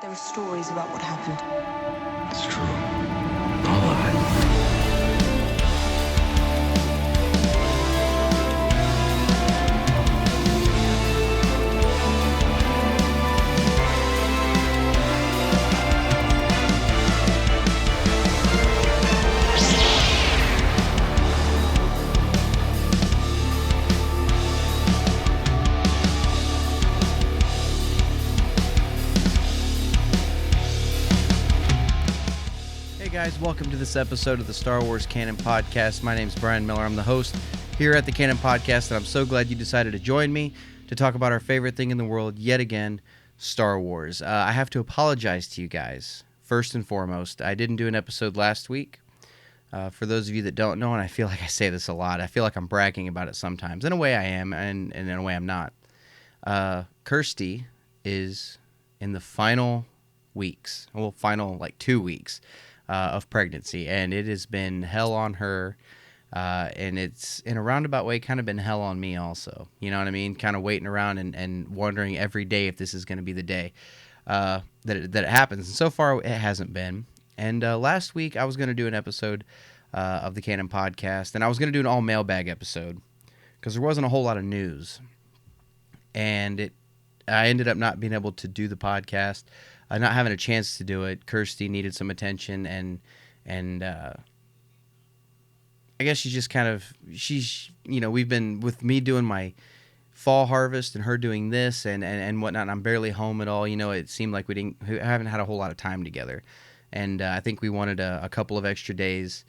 There are stories about what happened. It's true. All of it. Guys, welcome to this episode of the Star Wars Canon Podcast. My name's Brian Miller. I'm the host here at the Canon Podcast, and I'm so glad you decided to join me to talk about our favorite thing in the world yet again, Star Wars. I have to apologize to you guys, first and foremost. I didn't do an episode last week. For those of you that don't know, and I feel like I say this a lot, I feel like I'm bragging about it sometimes. In a way I am, and in a way I'm not. Kirsty is in the final weeks, final 2 weeks, of pregnancy, and it has been hell on her, and it's in a roundabout way kind of been hell on me also. You know what I mean? Kind of waiting around and wondering every day if this is going to be the day that it happens. And so far, it hasn't been. And last week, I was going to do an episode of the Canon Podcast, and I was going to do an all mailbag episode because there wasn't a whole lot of news, and I ended up not being able to do the podcast. Not having a chance to do it. Kirsty needed some attention, and I guess we've been, with me doing my fall harvest and her doing this and whatnot, and I'm barely home at all. It seemed like we haven't had a whole lot of time together, and I think we wanted a couple of extra days,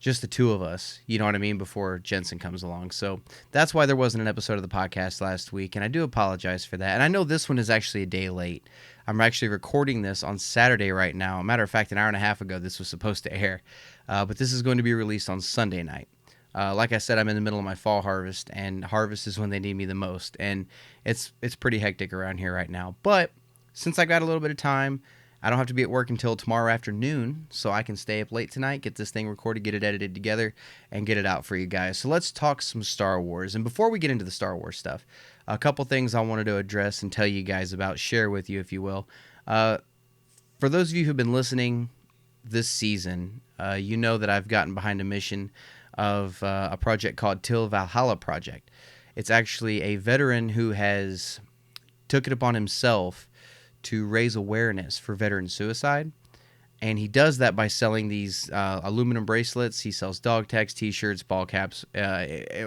just the two of us, you know what I mean, before Jensen comes along. So that's why there wasn't an episode of the podcast last week, and I do apologize for that. And I know this one is actually a day late. I'm actually recording this on Saturday right now. Matter of fact, an hour and a half ago, this was supposed to air. But this is going to be released on Sunday night. Like I said, I'm in the middle of my fall harvest, and harvest is when they need me the most. And it's pretty hectic around here right now. But since I got a little bit of time, I don't have to be at work until tomorrow afternoon, so I can stay up late tonight, get this thing recorded, get it edited together, and get it out for you guys. So let's talk some Star Wars. And before we get into the Star Wars stuff, a couple things I wanted to address and tell you guys about, share with you, if you will. For those of you who've been listening this season, you know that I've gotten behind a mission of a project called Till Valhalla Project. It's actually a veteran who has took it upon himself to raise awareness for veteran suicide, and he does that by selling these aluminum bracelets. He sells dog tags, t-shirts, ball caps,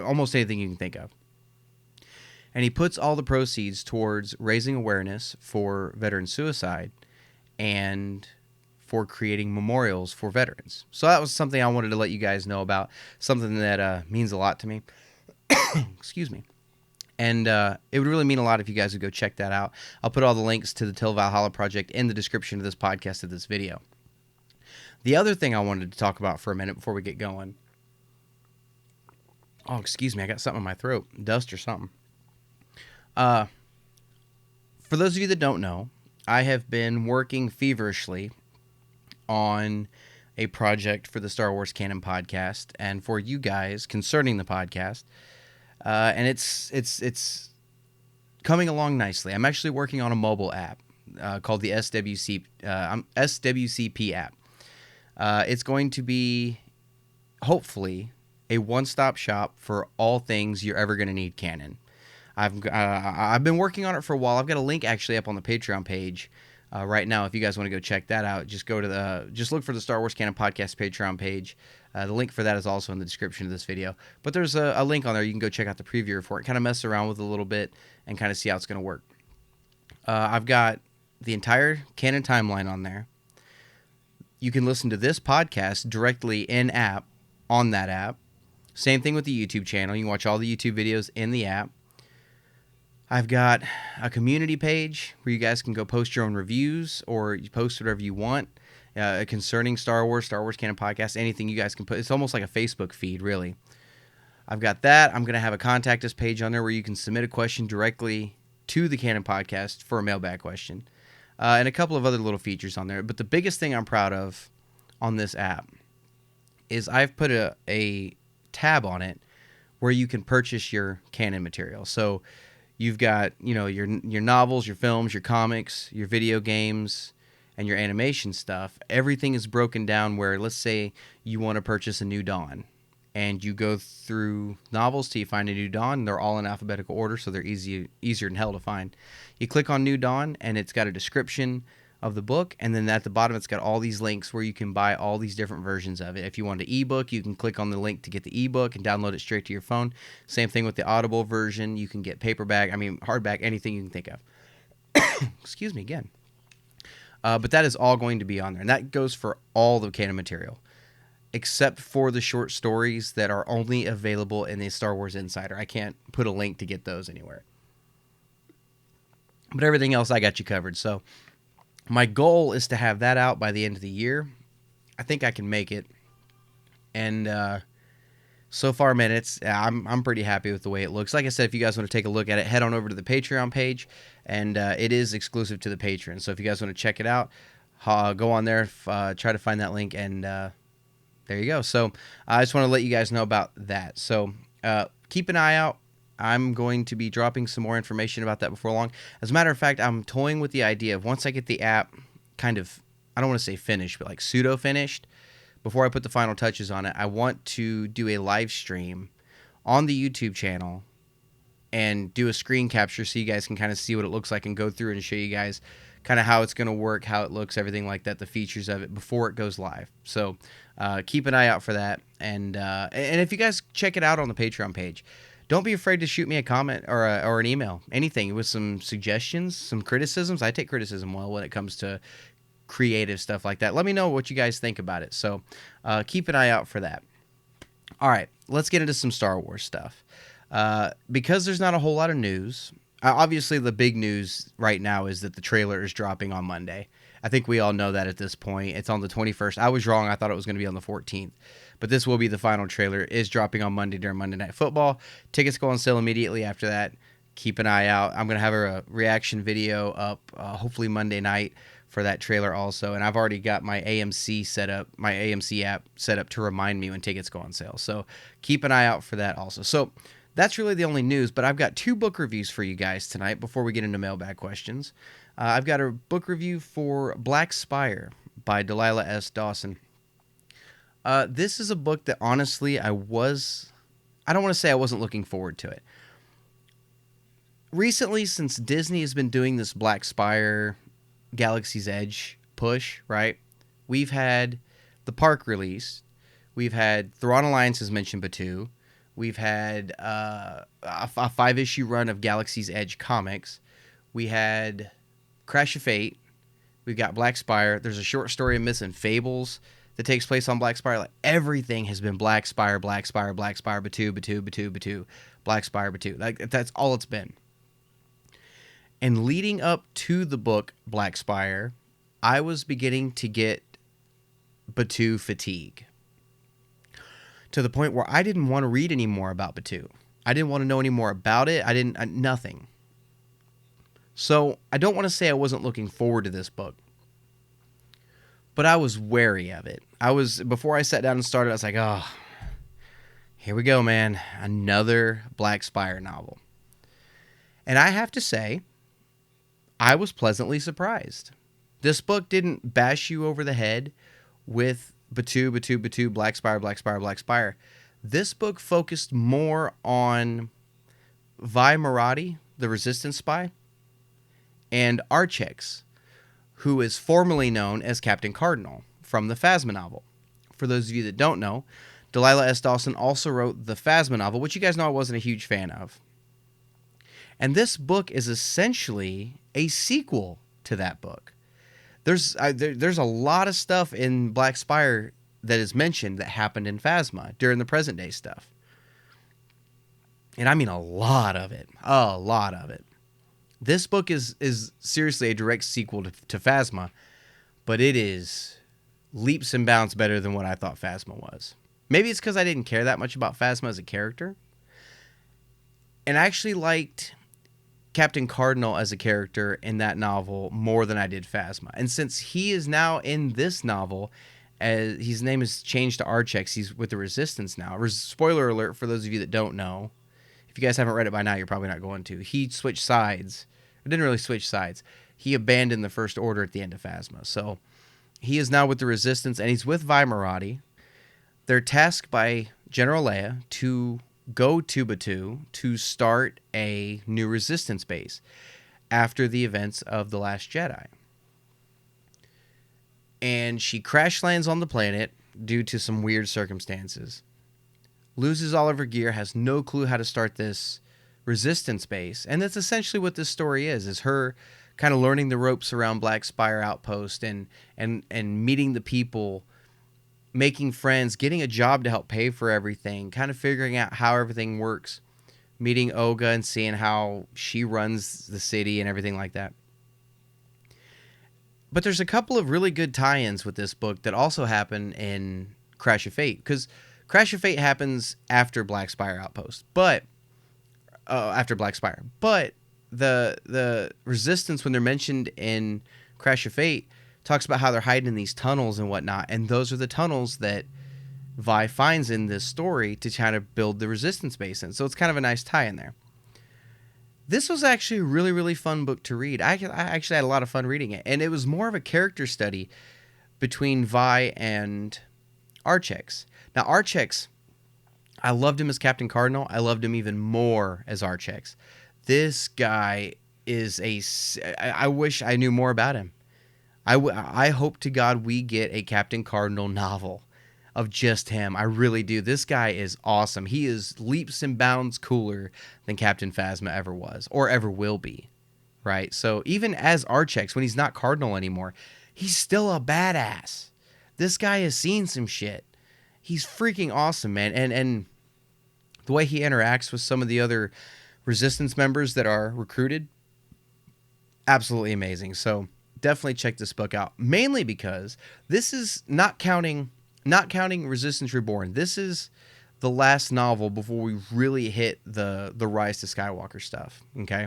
almost anything you can think of. And he puts all the proceeds towards raising awareness for veteran suicide and for creating memorials for veterans. So that was something I wanted to let you guys know about, something that means a lot to me. Excuse me. And it would really mean a lot if you guys would go check that out. I'll put all the links to the Till Valhalla Project in the description of this podcast, of this video. The other thing I wanted to talk about for a minute before we get going. Oh, excuse me. I got something in my throat. Dust or something. For those of you that don't know, I have been working feverishly on a project for the Star Wars Canon Podcast and for you guys concerning the podcast. And it's coming along nicely. I'm actually working on a mobile app called the SWCP app. It's going to be, hopefully, a one-stop shop for all things you're ever going to need Canon. I've been working on it for a while. I've got a link actually up on the Patreon page right now. If you guys want to go check that out, just look for the Star Wars Canon Podcast Patreon page. The link for that is also in the description of this video. But there's a link on there. You can go check out the preview for it, kind of mess around with it a little bit, and kind of see how it's going to work. I've got the entire Canon timeline on there. You can listen to this podcast directly in-app on that app. Same thing with the YouTube channel. You can watch all the YouTube videos in the app. I've got a community page where you guys can go post your own reviews, or you post whatever you want concerning Star Wars Canon Podcast, anything you guys can put. It's almost like a Facebook feed, really. I've got that. I'm going to have a contact us page on there where you can submit a question directly to the Canon Podcast for a mailbag question, and a couple of other little features on there. But the biggest thing I'm proud of on this app is I've put a tab on it where you can purchase your Canon material. So You've got, your novels, your films, your comics, your video games, and your animation stuff. Everything is broken down where, let's say you want to purchase a New Dawn, and you go through novels till you find a New Dawn. They're all in alphabetical order, so they're easier than hell to find. You click on New Dawn, and it's got a description of the book, and then at the bottom it's got all these links where you can buy all these different versions of it. If you want an ebook, you can click on the link to get the ebook and download it straight to your phone. Same thing with the Audible version. You can get hardback, anything you can think of. Excuse me again. But that is all going to be on there, and that goes for all the Canon material, except for the short stories that are only available in the Star Wars Insider. I can't put a link to get those anywhere. But everything else, I got you covered. So my goal is to have that out by the end of the year. I think I can make it. And so far, man, I'm pretty happy with the way it looks. Like I said, if you guys want to take a look at it, head on over to the Patreon page, and it is exclusive to the Patreon. So if you guys want to check it out, go on there, try to find that link, and there you go. So I just want to let you guys know about that. So keep an eye out. I'm going to be dropping some more information about that before long. As a matter of fact, I'm toying with the idea of once I get the app kind of, I don't want to say finished, but like pseudo finished, before I put the final touches on it, I want to do a live stream on the YouTube channel and do a screen capture so you guys can kind of see what it looks like and go through and show you guys kind of how it's going to work, how it looks, everything like that, the features of it before it goes live. So keep an eye out for that. And if you guys check it out on the Patreon page, don't be afraid to shoot me a comment or an email, anything with some suggestions, some criticisms. I take criticism well when it comes to creative stuff like that. Let me know what you guys think about it. So keep an eye out for that. All right, let's get into some Star Wars stuff. Because there's not a whole lot of news, obviously the big news right now is that the trailer is dropping on Monday. I think we all know that at this point. It's on the 21st. I was wrong. I thought it was going to be on the 14th. But this will be the final trailer. It is dropping on Monday during Monday Night Football. Tickets go on sale immediately after that. Keep an eye out. I'm going to have a reaction video up hopefully Monday night for that trailer also. And I've already got my AMC set up, my AMC app set up to remind me when tickets go on sale. So keep an eye out for that also. So that's really the only news, but I've got 2 book reviews for you guys tonight before we get into mailbag questions. I've got a book review for Black Spire by Delilah S. Dawson. This is a book that honestly I don't want to say I wasn't looking forward to it. Recently, since Disney has been doing this Black Spire Galaxy's Edge push, right? We've had the park release. We've had Thrawn Alliance has mentioned Batuu. We've had a 5-issue run of Galaxy's Edge comics. We had Crash of Fate. We've got Black Spire. There's a short story of Myths and Fables that takes place on Black Spire. Like everything has been Black Spire, Black Spire, Black Spire, Batuu, Black Spire, Batuu. Like that's all it's been. And leading up to the book Black Spire, I was beginning to get Batuu fatigue. To the point where I didn't want to read any more about Batuu. I didn't want to know any more about it. Nothing. So I don't want to say I wasn't looking forward to this book, but I was wary of it. Before I sat down and started, I was like, oh, here we go, man. Another Black Spire novel. And I have to say, I was pleasantly surprised. This book didn't bash you over the head with Batuu, Black Spire, Black Spire, Black Spire. This book focused more on Vi Marathi, the Resistance spy, and Archex, who is formerly known as Captain Cardinal from the Phasma novel. For those of you that don't know, Delilah S. Dawson also wrote the Phasma novel, which you guys know I wasn't a huge fan of. And this book is essentially a sequel to that book. There's a lot of stuff in Black Spire that is mentioned that happened in Phasma during the present day stuff. And I mean a lot of it. A lot of it. This book is seriously a direct sequel to Phasma, but it is leaps and bounds better than what I thought Phasma was. Maybe it's because I didn't care that much about Phasma as a character. And I actually liked Captain Cardinal as a character in that novel more than I did Phasma. And since he is now in this novel, his name is changed to Archex, he's with the Resistance now. Spoiler alert for those of you that don't know. If you guys haven't read it by now, you're probably not going to. He switched sides. It didn't really switch sides. He abandoned the First Order at the end of Phasma. So he is now with the Resistance, and he's with Vi Moradi. They're tasked by General Leia to go to Batuu to start a new Resistance base after the events of The Last Jedi. And she crash lands on the planet due to some weird circumstances. Loses all of her gear, has no clue how to start this Resistance base. And that's essentially what this story is her kind of learning the ropes around Black Spire Outpost and meeting the people, making friends, getting a job to help pay for everything, kind of figuring out how everything works, meeting Olga and seeing how she runs the city and everything like that. But there's a couple of really good tie-ins with this book that also happen in Crash of Fate, because Crash of Fate happens after Black Spire Outpost, but after Black Spire. But the Resistance, when they're mentioned in Crash of Fate, talks about how they're hiding in these tunnels and whatnot, and those are the tunnels that Vi finds in this story to kind of build the Resistance base in. So it's kind of a nice tie in there. This was actually a really, really fun book to read. I actually had a lot of fun reading it, and it was more of a character study between Vi and Archex. Now, Archex, I loved him as Captain Cardinal. I loved him even more as Archex. This guy is I wish I knew more about him. I hope to God we get a Captain Cardinal novel of just him. I really do. This guy is awesome. He is leaps and bounds cooler than Captain Phasma ever was or ever will be, right? So even as Archex, when he's not Cardinal anymore, he's still a badass. This guy has seen some shit. He's freaking awesome, man. And the way he interacts with some of the other Resistance members that are recruited, absolutely amazing. So definitely check this book out, mainly because this is not counting Resistance Reborn. This is the last novel before we really hit the Rise to Skywalker stuff, okay?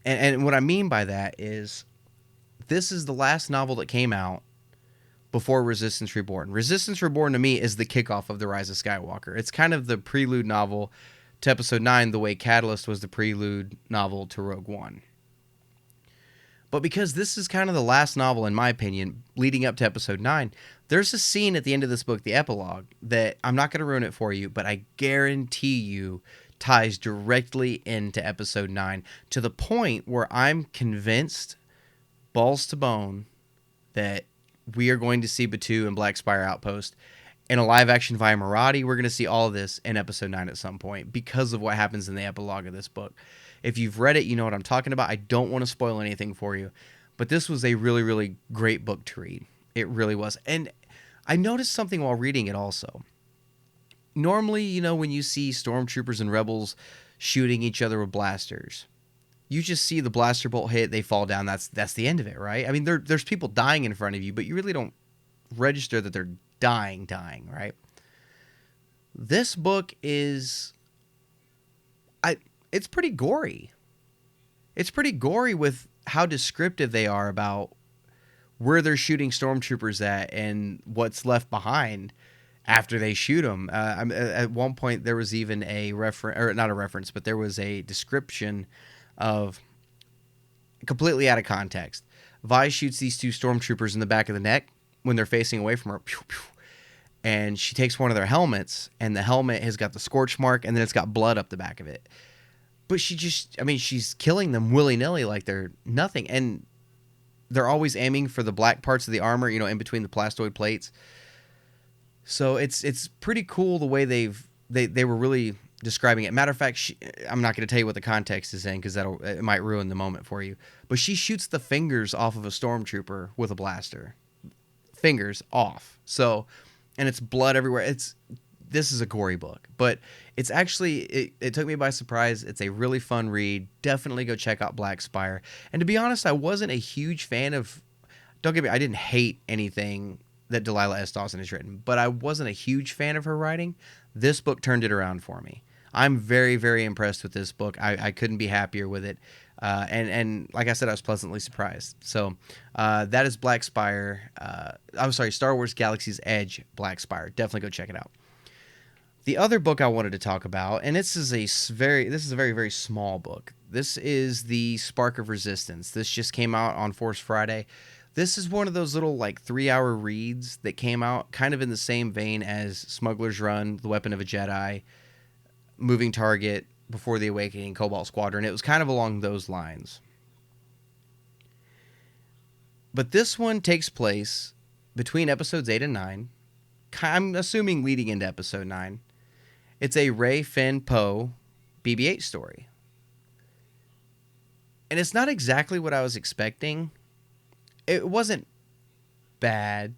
And what I mean by that is this is the last novel that came out before Resistance Reborn. Resistance Reborn to me is the kickoff of the Rise of Skywalker. It's kind of the prelude novel to Episode 9, the way Catalyst was the prelude novel to Rogue One. But because this is kind of the last novel, in my opinion, leading up to Episode 9, there's a scene at the end of this book, the epilogue, that I'm not going to ruin it for you, but I guarantee you ties directly into Episode 9 to the point where I'm convinced, balls to bone, that we are going to see Batuu and Black Spire Outpost in a live-action Vi Moradi. We're going to see all of this in Episode 9 at some point because of what happens in the epilogue of this book. If you've read it, you know what I'm talking about. I don't want to spoil anything for you, but this was a really, really great book to read. It really was. And I noticed something while reading it also. Normally, you know, when you see stormtroopers and rebels shooting each other with blasters, you just see the blaster bolt hit, they fall down. That's the end of it, right? I mean, there's people dying in front of you, but you really don't register that they're dying, right? This book is... it's pretty gory. It's pretty gory with how descriptive they are about where they're shooting stormtroopers at and what's left behind after they shoot them. At one point, there was even a reference, or not a reference, but there was a description of, completely out of context, Vi shoots these two stormtroopers in the back of the neck when they're facing away from her. Pew, pew. And she takes one of their helmets, and the helmet has got the scorch mark, and then it's got blood up the back of it. But she's killing them willy-nilly like they're nothing. And they're always aiming for the black parts of the armor, you know, in between the plastoid plates. So it's pretty cool the way they were really describing it. Matter of fact, I'm not going to tell you what the context is in because it might ruin the moment for you. But she shoots the fingers off of a stormtrooper with a blaster. Fingers off. So, and it's blood everywhere. This is a gory book, but it's actually, it took me by surprise. It's a really fun read. Definitely go check out Black Spire. And to be honest, I wasn't a huge fan of, don't get me, I didn't hate anything that Delilah S. Dawson has written, but I wasn't a huge fan of her writing. This book turned it around for me. I'm very, very impressed with this book. I couldn't be happier with it. And like I said, I was pleasantly surprised. So that is Black Spire. I'm sorry, Star Wars Galaxy's Edge, Black Spire. Definitely go check it out. The other book I wanted to talk about, and this is a very very small book. This is the Spark of Resistance. This just came out on Force Friday. This is one of those little like 3-hour reads that came out kind of in the same vein as Smuggler's Run, The Weapon of a Jedi, Moving Target, Before the Awakening, Cobalt Squadron. It was kind of along those lines. But this one takes place between episodes 8 and 9. I'm assuming leading into episode 9. It's a Rey, Finn, Poe BB-8 story. And it's not exactly what I was expecting. It wasn't bad,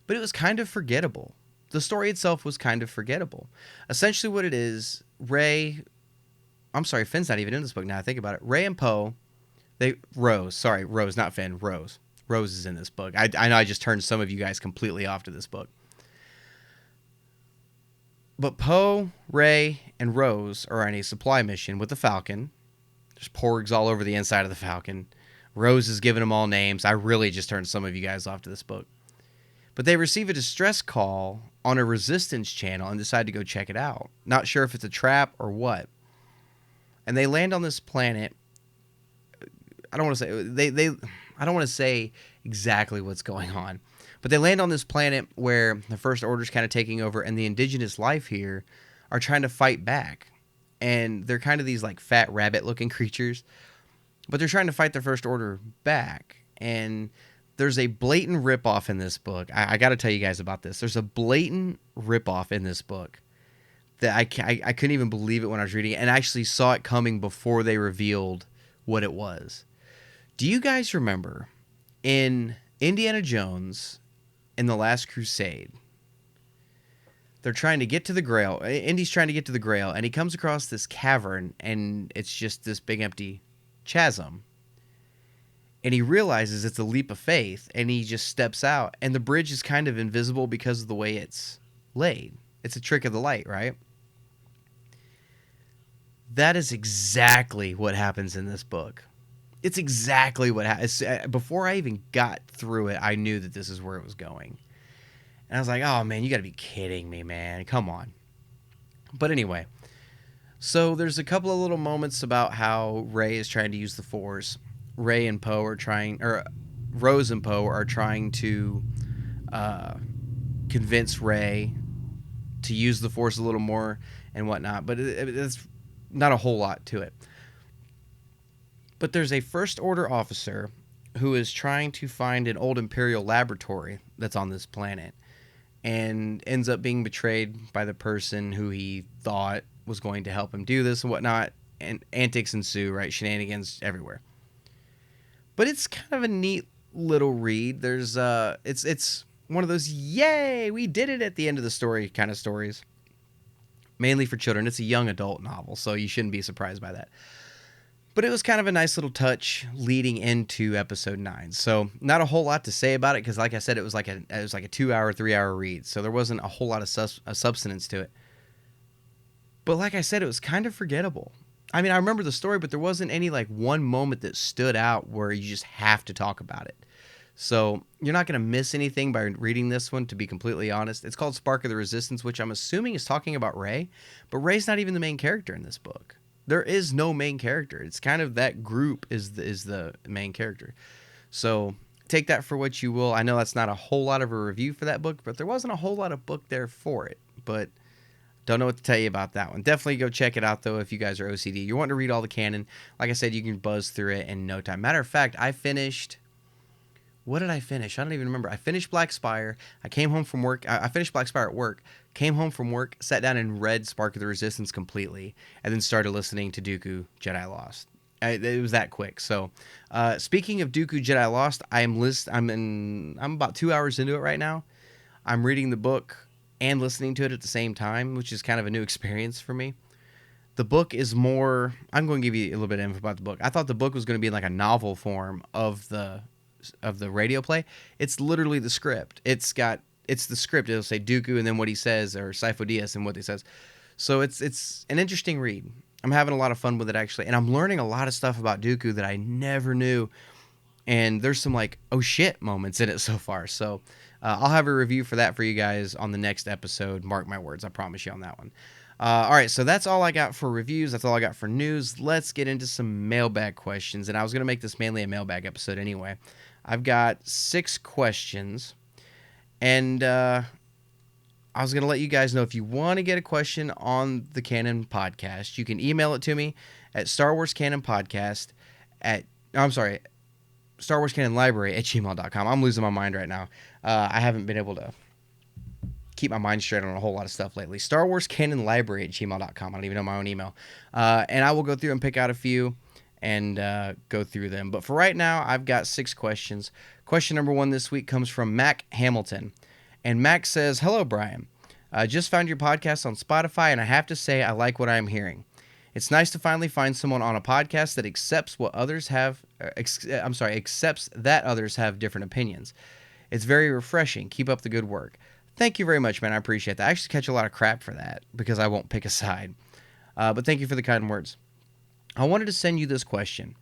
but it was kind of forgettable. The story itself was kind of forgettable. Essentially what it is, Finn's not even in this book now I think about it. Rey and Poe, Rose, not Finn, Rose. Rose is in this book. I know I just turned some of you guys completely off to this book. But Poe, Rey, and Rose are on a supply mission with the Falcon. There's porgs all over the inside of the Falcon. Rose is giving them all names. I really just turned some of you guys off to this book. But they receive a distress call on a Resistance channel and decide to go check it out. Not sure if it's a trap or what. And they land on this planet. I don't want to say exactly what's going on. But they land on this planet where the First Order's kind of taking over, and the indigenous life here are trying to fight back. And they're kind of these like fat rabbit-looking creatures, but they're trying to fight the First Order back. And there's a blatant ripoff in this book. I got to tell you guys about this. There's a blatant ripoff in this book that I couldn't even believe it when I was reading it, and I actually saw it coming before they revealed what it was. Do you guys remember in Indiana Jones in The Last Crusade, they're trying to get to the Grail. Indy's trying to get to the Grail, and he comes across this cavern, and it's just this big empty chasm. And he realizes it's a leap of faith, and he just steps out, and the bridge is kind of invisible because of the way it's laid. It's a trick of the light, right? That is exactly what happens in this book. It's exactly what happens. Before I even got through it, I knew that this is where it was going. And I was like, oh, man, you got to be kidding me, man. Come on. But anyway, so there's a couple of little moments about how Rey is trying to use the Force. Rose and Poe are trying to convince Rey to use the Force a little more and whatnot. But it's not a whole lot to it. But there's a First Order officer who is trying to find an old Imperial laboratory that's on this planet, and ends up being betrayed by the person who he thought was going to help him do this and whatnot, and antics ensue, right? Shenanigans everywhere. But it's kind of a neat little read. There's it's one of those yay, we did it at the end of the story kind of stories. Mainly for children. It's a young adult novel, so you shouldn't be surprised by that. But it was kind of a nice little touch leading into episode 9. So not a whole lot to say about it because, like I said, it was like a 2-hour, 3-hour read. So there wasn't a whole lot of substance to it. But like I said, it was kind of forgettable. I mean, I remember the story, but there wasn't any like one moment that stood out where you just have to talk about it. So you're not going to miss anything by reading this one, to be completely honest. It's called Spark of the Resistance, which I'm assuming is talking about Rey. But Rey's not even the main character in this book. There is no main character. It's kind of that group is the main character. So take that for what you will. I know that's not a whole lot of a review for that book, but there wasn't a whole lot of book there for it. But don't know what to tell you about that one. Definitely go check it out, though, if you guys are OCD. You're wanting to read all the canon. Like I said, you can buzz through it in no time. Matter of fact, I finished... What did I finish? I don't even remember. I finished Black Spire. I came home from work. I finished Black Spire at work. Came home from work, sat down and read Spark of the Resistance completely, and then started listening to Dooku Jedi Lost. It was that quick. So, speaking of Dooku Jedi Lost, I'm about 2 hours into it right now. I'm reading the book and listening to it at the same time, which is kind of a new experience for me. The book is more... I'm going to give you a little bit of info about the book. I thought the book was going to be in like a novel form of the radio play. It's literally the script. It's the script. It'll say Dooku and then what he says, or Sifo Dyas and what he says. So it's an interesting read. I'm having a lot of fun with it, actually, and I'm learning a lot of stuff about Dooku that I never knew. and there's some like oh shit moments in it so far. So I'll have a review for that for you guys on the next episode. Mark my words, I promise you on that one. All right, so that's all I got for reviews. That's all I got for news. Let's get into some mailbag questions, and I was going to make this mainly a mailbag episode anyway. I've got 6 questions, and I was going to let you guys know if you want to get a question on the Canon podcast, you can email it to me at Star Wars Canon Podcast Star Wars Canon Library at gmail.com. I'm losing my mind right now. I haven't been able to keep my mind straight on a whole lot of stuff lately. Star Wars Canon Library at gmail.com. I don't even know my own email. And I will go through and pick out a few and go through them. But for right now, I've got 6 questions. Question number 1 this week comes from Mack Hamilton. And Mack says, "Hello, Brian. I just found your podcast on Spotify, and I have to say I like what I'm hearing. It's nice to finally find someone on a podcast that accepts what others have. Accepts that others have different opinions. It's very refreshing. Keep up the good work." Thank you very much, man. I appreciate that. I actually catch a lot of crap for that because I won't pick a side. But thank you for the kind words. I wanted to send you this question.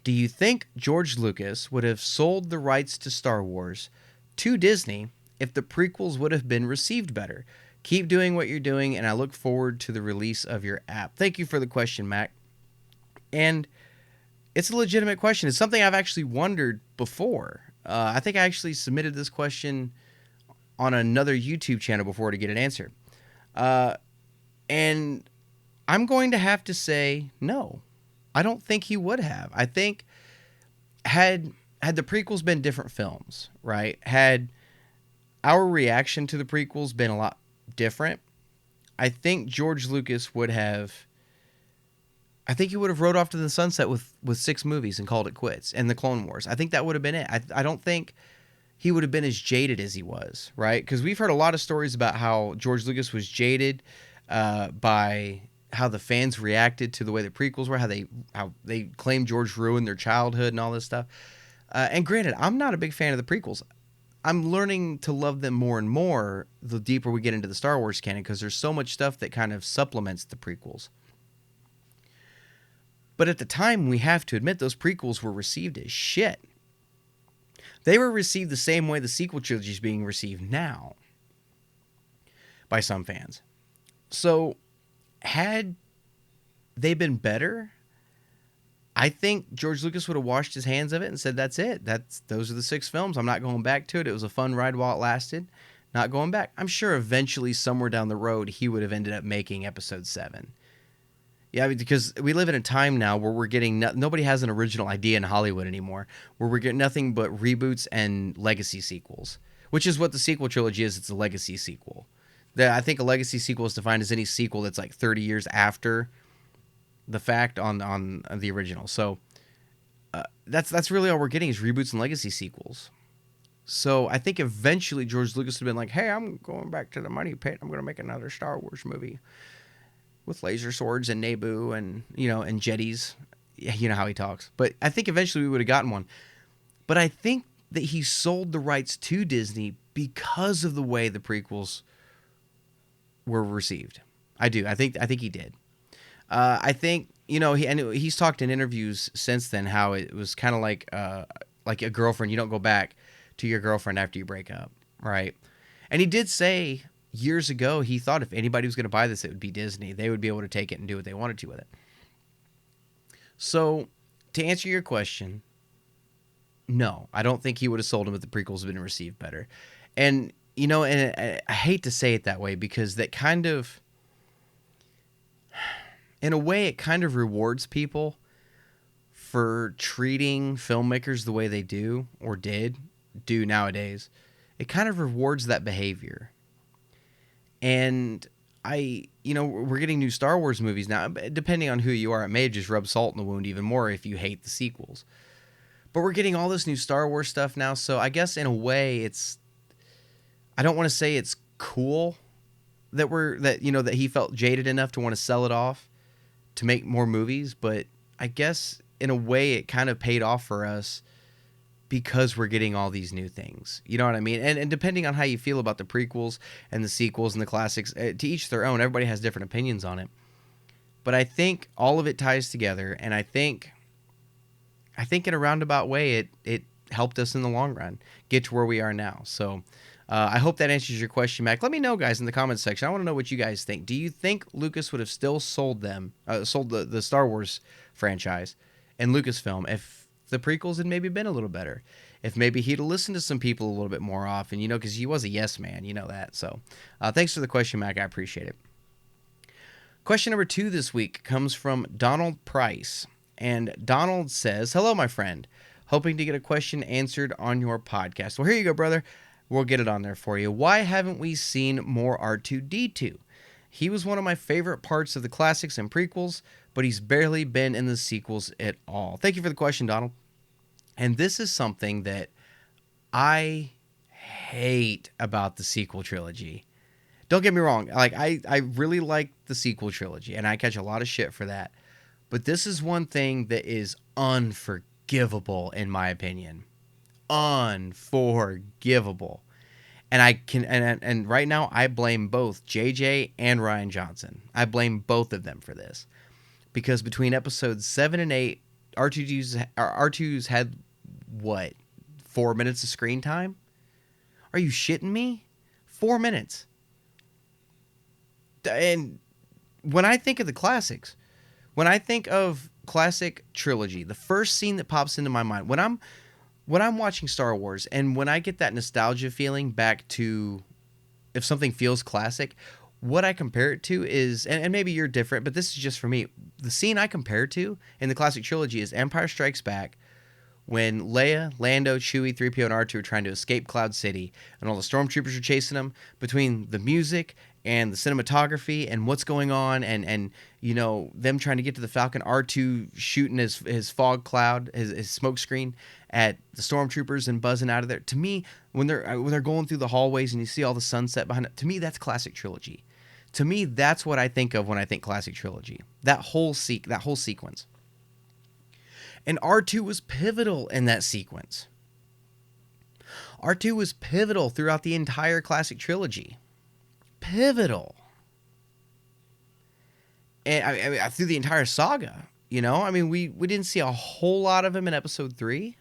Do you think George Lucas would have sold the rights to Star Wars to Disney if the prequels would have been received better? Keep doing what you're doing, and I look forward to the release of your app. Thank you for the question, Mac. And it's a legitimate question. It's something I've actually wondered before. I think I actually submitted this question on another YouTube channel before to get an answer. And I'm going to have to say no. I don't think he would have. I think had the prequels been different films, right? Had our reaction to the prequels been a lot different, I think George Lucas would have... I think he would have rode off to the sunset with 6 movies and called it quits, and the Clone Wars. I think that would have been it. I don't think he would have been as jaded as he was, right? Because we've heard a lot of stories about how George Lucas was jaded by how the fans reacted to the way the prequels were, how they claimed George ruined their childhood and all this stuff. And granted, I'm not a big fan of the prequels. I'm learning to love them more and more the deeper we get into the Star Wars canon, because there's so much stuff that kind of supplements the prequels. But at the time, we have to admit those prequels were received as shit. They were received the same way the sequel trilogy is being received now by some fans. So, had they been better, I think George Lucas would have washed his hands of it and said, "That's it. Those are the 6 films. I'm not going back to it. It was a fun ride while it lasted. Not going back." I'm sure eventually, somewhere down the road, he would have ended up making Episode 7. Yeah, because we live in a time now where we're getting... nobody has an original idea in Hollywood anymore, where we're getting nothing but reboots and legacy sequels, which is what the sequel trilogy is. It's a legacy sequel. I think a legacy sequel is defined as any sequel that's like 30 years after the fact on the original. So that's really all we're getting is reboots and legacy sequels. So I think eventually George Lucas would have been like, "Hey, I'm going back to the money pit. I'm going to make another Star Wars movie with laser swords and Naboo and, and jetties." You know how he talks. But I think eventually we would have gotten one. But I think that he sold the rights to Disney because of the way the prequels were received. I do. I think he did. I think, he's talked in interviews since then how it was kind of like a girlfriend. You don't go back to your girlfriend after you break up, right? And he did say years ago he thought if anybody was going to buy this, it would be Disney. They would be able to take it and do what they wanted to with it. So, to answer your question, no, I don't think he would have sold them if the prequels had been received better. And, and I hate to say it that way because that kind of... in a way, it kind of rewards people for treating filmmakers the way they do, or do nowadays. It kind of rewards that behavior. And we're getting new Star Wars movies now. Depending on who you are, it may just rub salt in the wound even more if you hate the sequels. But we're getting all this new Star Wars stuff now, so I guess in a way it's... I don't want to say it's cool that he felt jaded enough to want to sell it off to make more movies, but I guess in a way it kind of paid off for us because we're getting all these new things. You know what I mean? And depending on how you feel about the prequels and the sequels and the classics, to each their own. Everybody has different opinions on it. But I think all of it ties together, and I think in a roundabout way it helped us in the long run get to where we are now. So I hope that answers your question, Mac. Let me know, guys, in the comments section. I want to know what you guys think. Do you think Lucas would have still sold the Star Wars franchise and Lucasfilm if the prequels had maybe been a little better? If maybe he'd listened to some people a little bit more often, because he was a yes man, that. So thanks for the question, Mac. I appreciate it. Question number 2 this week comes from Donald Price. And Donald says, "Hello, my friend. Hoping to get a question answered on your podcast." Well, here you go, brother. We'll get it on there for you. Why haven't we seen more R2-D2? He was one of my favorite parts of the classics and prequels, but he's barely been in the sequels at all. Thank you for the question, Donald. And this is something that I hate about the sequel trilogy. Don't get me wrong. Like I really like the sequel trilogy, and I catch a lot of shit for that. But this is one thing that is unforgivable, in my opinion. Unforgivable. And right now I blame both JJ and Rian Johnson. I blame both of them for this. Because between episodes 7 and 8, R2's had what? 4 minutes of screen time? Are you shitting me? 4 minutes. And when I think of the classics, when I think of classic trilogy, the first scene that pops into my mind when I'm watching Star Wars and when I get that nostalgia feeling back to if something feels classic, what I compare it to is, and maybe you're different, but this is just for me. The scene I compare it to in the classic trilogy is Empire Strikes Back, when Leia, Lando, Chewie, 3PO, and R2 are trying to escape Cloud City, and all the stormtroopers are chasing them. Between the music and the cinematography and what's going on, and them trying to get to the Falcon, R2 shooting his fog cloud, his smoke screen at the stormtroopers and buzzing out of there. To me, when they're going through the hallways and you see all the sunset behind it, to me that's classic trilogy. To me, that's what I think of when I think classic trilogy. That whole sequence. And R2 was pivotal in that sequence. R2 was pivotal throughout the entire classic trilogy. Pivotal. And I mean, through the entire saga, we didn't see a whole lot of him in episode 3.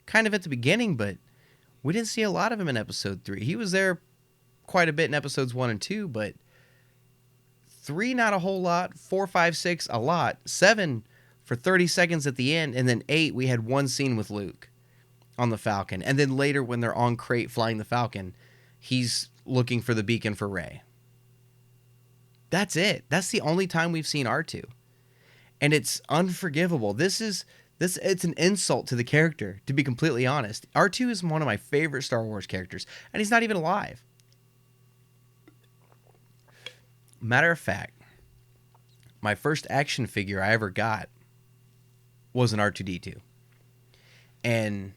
Kind of at the beginning, but we didn't see a lot of him in episode 3. He was there quite a bit in episodes 1 and 2, but 3, not a whole lot. 4, 5, 6, a lot. 7, for 30 seconds at the end, and then 8, we had one scene with Luke on the Falcon. And then later, when they're on crate flying the Falcon, he's looking for the beacon for Rey. That's it. That's the only time we've seen R2. And it's unforgivable. It's an insult to the character, to be completely honest. R2 is one of my favorite Star Wars characters, and he's not even alive. Matter of fact, my first action figure I ever got was an R2-D2. And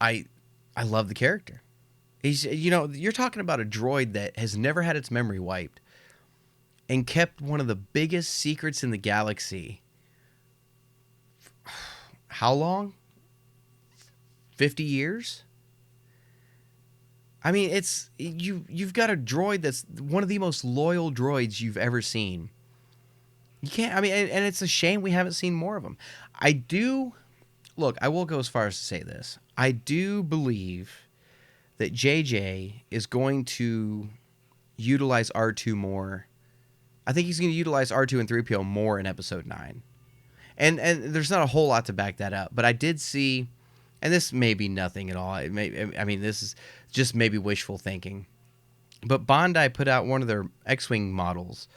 I love the character. He's, you're talking about a droid that has never had its memory wiped and kept one of the biggest secrets in the galaxy. How long? 50 years? I mean, you've got a droid that's one of the most loyal droids you've ever seen. You can't, and it's a shame we haven't seen more of them. I will go as far as to say this. I do believe that JJ is going to utilize R2 more. I think he's going to utilize R2 and 3PO more in episode 9. And there's not a whole lot to back that up, but I did see, and this may be nothing at all. This is just maybe wishful thinking. But Bandai put out one of their X-Wing models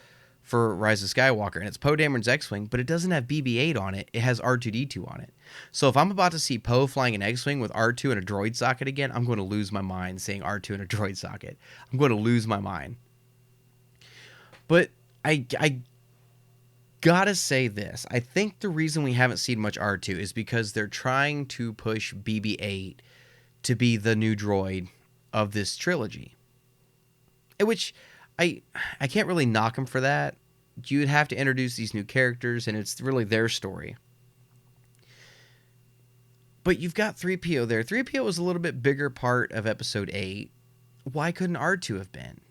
for Rise of Skywalker, and it's Poe Dameron's X-Wing, but it doesn't have BB-8 on it. It has R2-D2 on it. So if I'm about to see Poe flying an X-Wing with R2 and a droid socket again, I'm going to lose my mind seeing R2 and a droid socket. I'm going to lose my mind. But I gotta say this. I think the reason we haven't seen much R2 is because they're trying to push BB-8 to be the new droid of this trilogy. Which I can't really knock them for that. You'd have to introduce these new characters, and it's really their story. But you've got 3PO there. 3PO was a little bit bigger part of episode 8. Why couldn't R2 have been?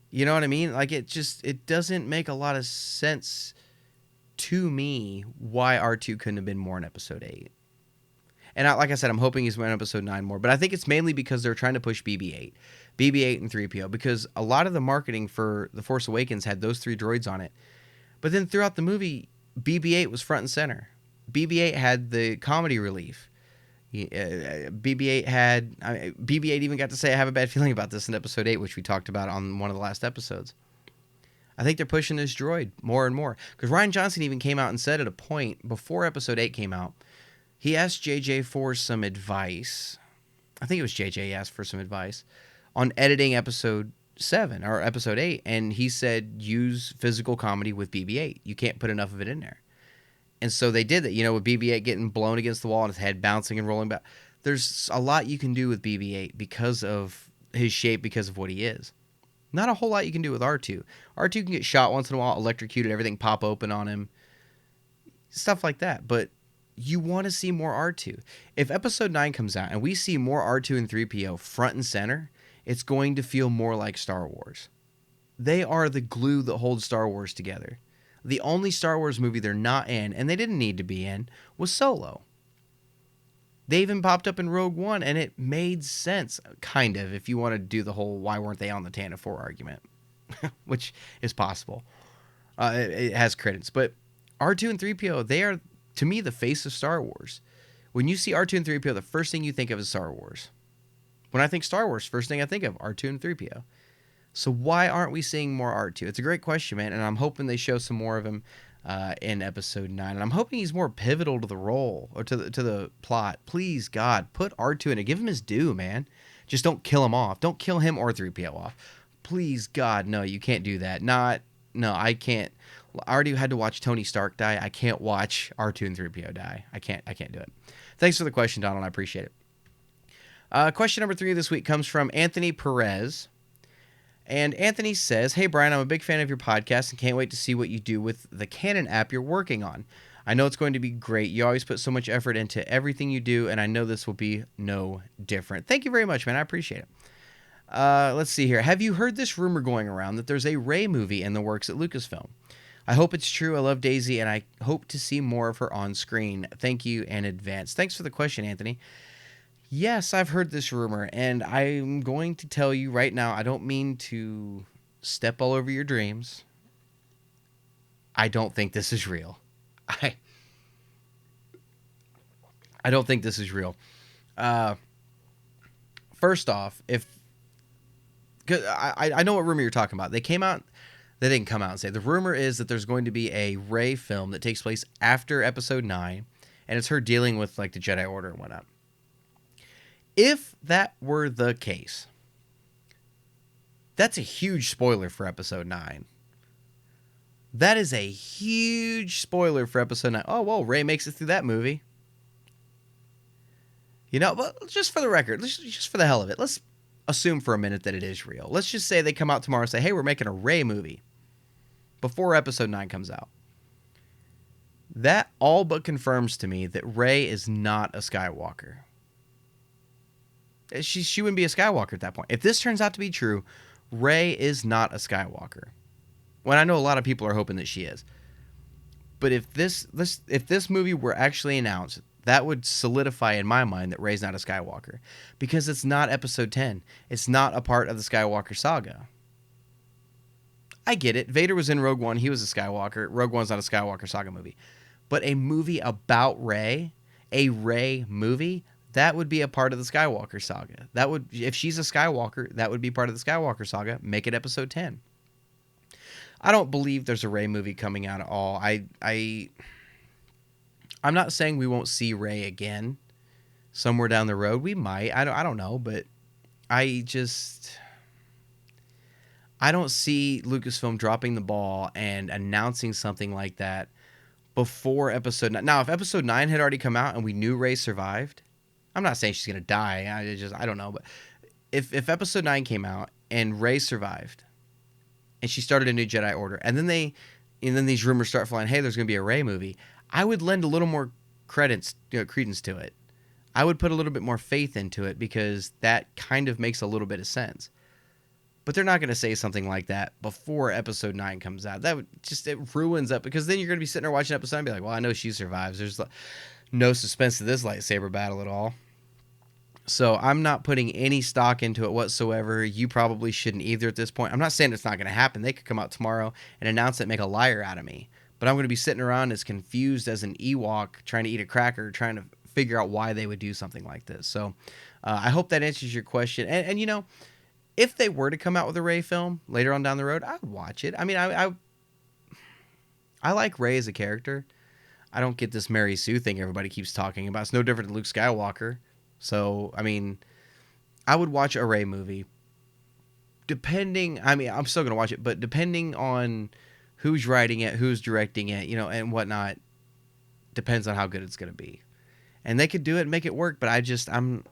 You know what I mean? Like, it doesn't make a lot of sense to me why R2 couldn't have been more in episode 8. And like I said, I'm hoping he's in episode 9 more. But I think it's mainly because they're trying to push BB-8. BB-8 and 3PO. Because a lot of the marketing for The Force Awakens had those 3 droids on it. But then throughout the movie, BB-8 was front and center. BB-8 had the comedy relief. BB-8 had... BB-8 even got to say, I have a bad feeling about this in episode 8, which we talked about on one of the last episodes. I think they're pushing this droid more and more. Because Rian Johnson even came out and said at a point before episode 8 came out, he asked JJ for some advice. I think it was JJ asked for some advice on editing episode 7 or episode 8. And he said, use physical comedy with BB-8. You can't put enough of it in there. And so they did that, with BB-8 getting blown against the wall and his head bouncing and rolling back. There's a lot you can do with BB-8 because of his shape, because of what he is. Not a whole lot you can do with R2. R2 can get shot once in a while, electrocuted, everything pop open on him. Stuff like that. But you want to see more R2. If episode 9 comes out and we see more R2 and 3PO front and center, it's going to feel more like Star Wars. They are the glue that holds Star Wars together. The only Star Wars movie they're not in, and they didn't need to be in, was Solo. They even popped up in Rogue One, and it made sense, kind of, if you want to do the whole why weren't they on the Tantive 4 argument, which is possible. It has credence. But R2 and 3PO, they are, to me, the face of Star Wars. When you see R2 and 3PO, the first thing you think of is Star Wars. When I think Star Wars, first thing I think of, R2 and 3PO. So why aren't we seeing more R2? It's a great question, man, and I'm hoping they show some more of him in episode 9. And I'm hoping he's more pivotal to the role or to the plot. Please, God, put R2 in it. Give him his due, man. Just don't kill him off. Don't kill him or 3PO off. Please, God, no, you can't do that. No, I can't. I already had to watch Tony Stark die. I can't watch R2 and 3PO die. I can't do it. Thanks for the question, Donald. I appreciate it. Question number 3 this week comes from Anthony Perez. And Anthony says, hey, Brian, I'm a big fan of your podcast and can't wait to see what you do with the Canon app you're working on. I know it's going to be great. You always put so much effort into everything you do, and I know this will be no different. Thank you very much, man. I appreciate it. Let's see here. Have you heard this rumor going around that there's a Rey movie in the works at Lucasfilm? I hope it's true. I love Daisy, and I hope to see more of her on screen. Thank you in advance. Thanks for the question, Anthony. Yes, I've heard this rumor, and I'm going to tell you right now, I don't mean to step all over your dreams. I don't think this is real. I don't think this is real. First off, cause I know what rumor you're talking about. They didn't come out and say. The rumor is that there's going to be a Rey film that takes place after episode 9, and it's her dealing with like the Jedi Order and whatnot. If that were the case, that's a huge spoiler for episode 9. That is a huge spoiler for episode 9. Oh, well, Rey makes it through that movie. But just for the record, just for the hell of it, let's assume for a minute that it is real. Let's just say they come out tomorrow and say, hey, we're making a Rey movie before episode 9 comes out. That all but confirms to me that Rey is not a Skywalker. She wouldn't be a Skywalker at that point. If this turns out to be true, Rey is not a Skywalker. Well, I know a lot of people are hoping that she is. But if this movie were actually announced, that would solidify in my mind that Rey's not a Skywalker. Because it's not episode 10. It's not a part of the Skywalker saga. I get it. Vader was in Rogue One. He was a Skywalker. Rogue One's not a Skywalker saga movie. But a movie about Rey, a Rey movie, that would be a part of the Skywalker saga. That would, if she's a Skywalker, that would be part of the Skywalker saga. Make it episode 10. I don't believe there's a Rey movie coming out at all. I'm not saying we won't see Rey again somewhere down the road. We might. I don't know, but I don't see Lucasfilm dropping the ball and announcing something like that before episode 9. Now, if episode 9 had already come out and we knew Rey survived, I'm not saying she's going to die. I don't know. But if episode 9 came out and Rey survived and she started a new Jedi Order, and then these rumors start flying, hey, there's going to be a Rey movie, I would lend a little more credence to it. I would put a little bit more faith into it because that kind of makes a little bit of sense. But they're not going to say something like that before episode 9 comes out. That would it ruins up, because then you're going to be sitting there watching episode and be like, well, I know she survives. no suspense to this lightsaber battle at all. So I'm not putting any stock into it whatsoever. You probably shouldn't either at this point. I'm not saying it's not going to happen. They could come out tomorrow and announce it and make a liar out of me. But I'm going to be sitting around as confused as an Ewok trying to eat a cracker, trying to figure out why they would do something like this. So I hope that answers your question. And you know, if they were to come out with a Rey film later on down the road, I would watch it. I mean, I like Rey as a character. I don't get this Mary Sue thing everybody keeps talking about. It's no different than Luke Skywalker. So, I mean, I would watch a Rey movie. I'm still going to watch it, but depending on who's writing it, who's directing it, you know, and whatnot, depends on how good it's going to be. And they could do it and make it work, but I'm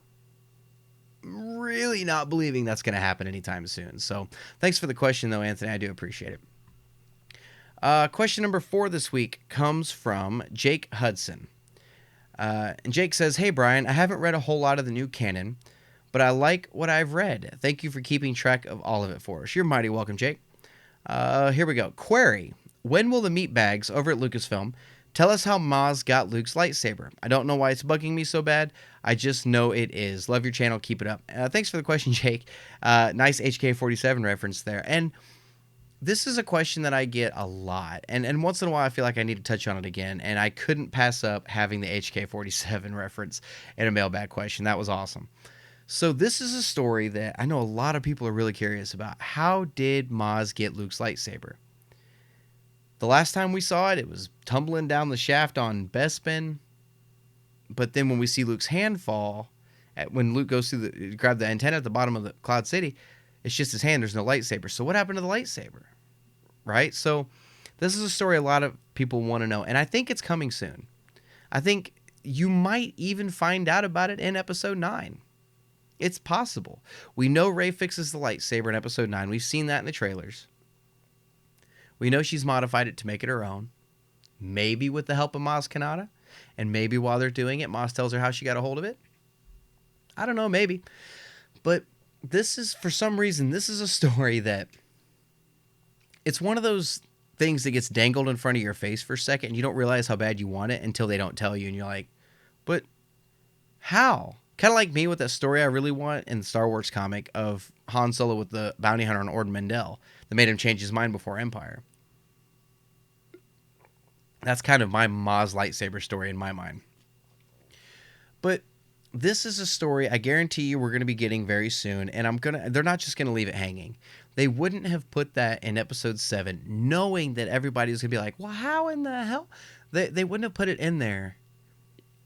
really not believing that's going to happen anytime soon. So, thanks for the question, though, Anthony. I do appreciate it. Question number 4 this week comes from Jake Hudson. And Jake says, "Hey, Brian, I haven't read a whole lot of the new canon, but I like what I've read. Thank you for keeping track of all of it for us." You're mighty welcome, Jake. Here we go. Query: when will the meatbags over at Lucasfilm tell us how Maz got Luke's lightsaber? I don't know why it's bugging me so bad. I just know it is. Love your channel. Keep it up. Thanks for the question, Jake. Nice HK-47 reference there. And this is a question that I get a lot, and once in a while I feel like I need to touch on it again, and I couldn't pass up having the HK-47 reference in a mailbag question. That was awesome. So this is a story that I know a lot of people are really curious about. How did Maz get Luke's lightsaber? The last time we saw it, it was tumbling down the shaft on Bespin, but then when we see Luke's hand fall, when Luke goes to grab the antenna at the bottom of the Cloud City, it's just his hand. There's no lightsaber. So what happened to the lightsaber? Right? So this is a story a lot of people want to know, and I think it's coming soon. I think you might even find out about it in episode 9. It's possible. We know Rey fixes the lightsaber in episode 9. We've seen that in the trailers. We know she's modified it to make it her own. Maybe with the help of Maz Kanata, and maybe while they're doing it, Maz tells her how she got a hold of it. I don't know, maybe. But this is, for some reason, this is a story that it's one of those things that gets dangled in front of your face for a second and you don't realize how bad you want it until they don't tell you, and you're like, but how? Kind of like me with that story I really want in the Star Wars comic of Han Solo with the bounty hunter on Ord Mantell that made him change his mind before Empire. That's kind of my Maz lightsaber story in my mind. But this is a story I guarantee you we're going to be getting very soon, and they're not just going to leave it hanging. They wouldn't have put that in episode 7 knowing that everybody was going to be like, well, how in the hell? They wouldn't have put it in there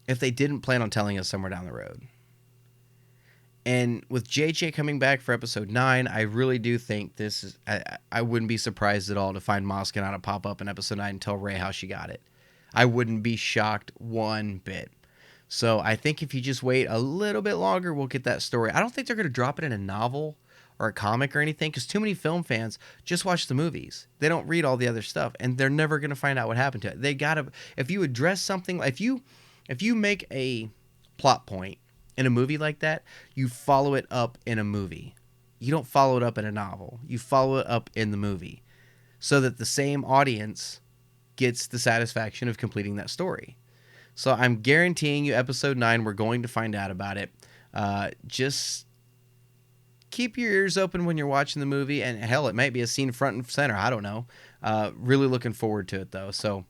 if they didn't plan on telling us somewhere down the road. And with JJ coming back for episode 9, I really do think this is... I wouldn't be surprised at all to find Maz Kanata pop up in episode 9 and tell Rey how she got it. I wouldn't be shocked one bit. So I think if you just wait a little bit longer, we'll get that story. I don't think they're going to drop it in a novel or a comic or anything, because too many film fans just watch the movies. They don't read all the other stuff, and they're never going to find out what happened to it. They got to... If you address something... If you make a plot point in a movie like that, you follow it up in a movie. You don't follow it up in a novel. You follow it up in the movie so that the same audience gets the satisfaction of completing that story. So I'm guaranteeing you episode 9, we're going to find out about it. Just keep your ears open when you're watching the movie, and hell, it might be a scene front and center. I don't know. Really looking forward to it, though. So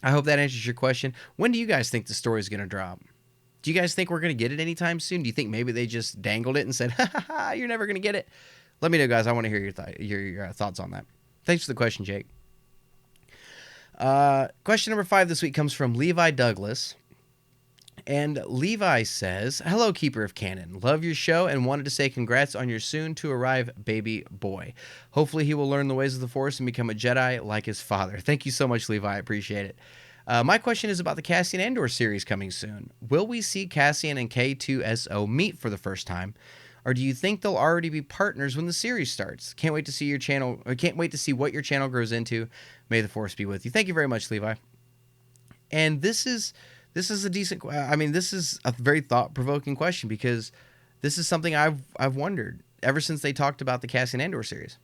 I hope that answers your question. When do you guys think the story is going to drop? Do you guys think we're going to get it anytime soon? Do you think maybe they just dangled it and said, ha ha ha, you're never going to get it? Let me know, guys. I want to hear your thoughts on that. Thanks for the question, Jake. Question number 5 this week comes from Levi Douglas. And Levi says, "Hello, Keeper of Canon. Love your show and wanted to say congrats on your soon-to-arrive baby boy. Hopefully he will learn the ways of the Force and become a Jedi like his father." Thank you so much, Levi. I appreciate it. My question is about the Cassian Andor series coming soon. Will we see Cassian and K2SO meet for the first time? Or do you think they'll already be partners when the series starts? Can't wait to see your channel, or can't wait to see what your channel grows into. May the Force be with you. Thank you very much, Levi. And this is a decent... this is a very thought-provoking question, because this is something I've wondered ever since they talked about the Cassian Andor series.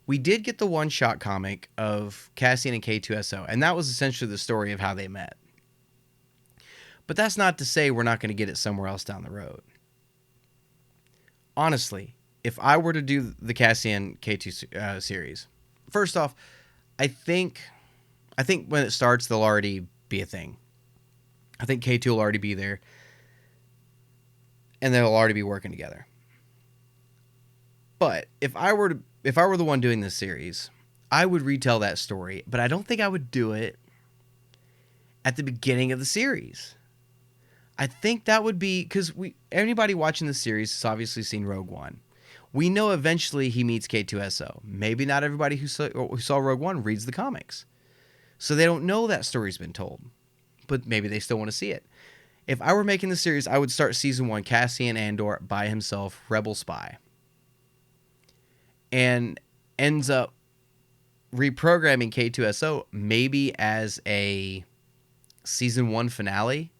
We did get the one-shot comic of Cassian and K2SO, and that was essentially the story of how they met. But that's not to say we're not going to get it somewhere else down the road. Honestly, if I were to do the Cassian K2 series, first off, I think when it starts, they'll already be a thing. I think K2 will already be there, and they'll already be working together. But if I were the one doing this series, I would retell that story, but I don't think I would do it at the beginning of the series. I think that would be because anybody watching the series has obviously seen Rogue One. We know eventually he meets K2SO. Maybe not everybody who saw Rogue One reads the comics, so they don't know that story's been told, but maybe they still want to see it. If I were making the series, I would start season 1 Cassian Andor by himself, rebel spy, and ends up reprogramming K2SO maybe as a season 1 finale,